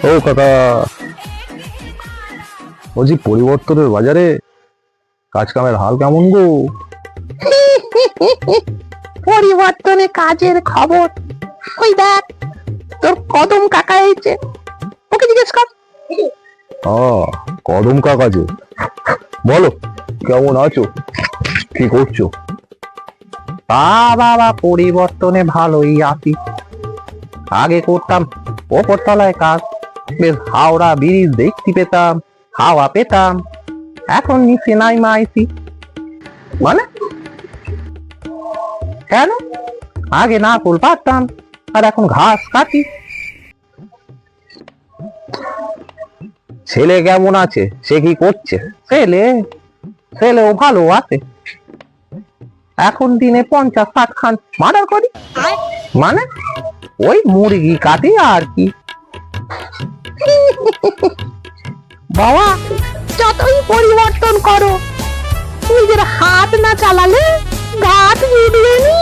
ও কাকা, বলছি পরিবর্তনের বাজারে কাজ কামের হাল কেমন গো? পরিবর্তনে কাজের খবর ওই দেখ, তোর কদম কাকা এসেছে, ওকে জিজ্ঞেস কর। কদম কাকা যে, বলো কেমন আছো, কি করছো? বাবা পরিবর্তনে ভালোই আছি। আগে করতাম ওপরতলায় কাজ, বেশ হাওড়া ব্রিজ দেখতে পেতাম, হাওয়া পেতাম। এখন নিচে নাইমা আইছি। মানে কেন? আগে না ফুল পারতাম, আর এখন ঘাস কাটি। ছেলে কেমন আছে, সে কি করছে? ছেলেও ভালো আছে। এখন দিনে 50-60 খান মার্ডার করি। মানে ওই মুরগি কাটি আর কি। বাবা, যতই পরিবর্তন করো, নিজের হাত না চালালে ঘাট বিঁধবে নি।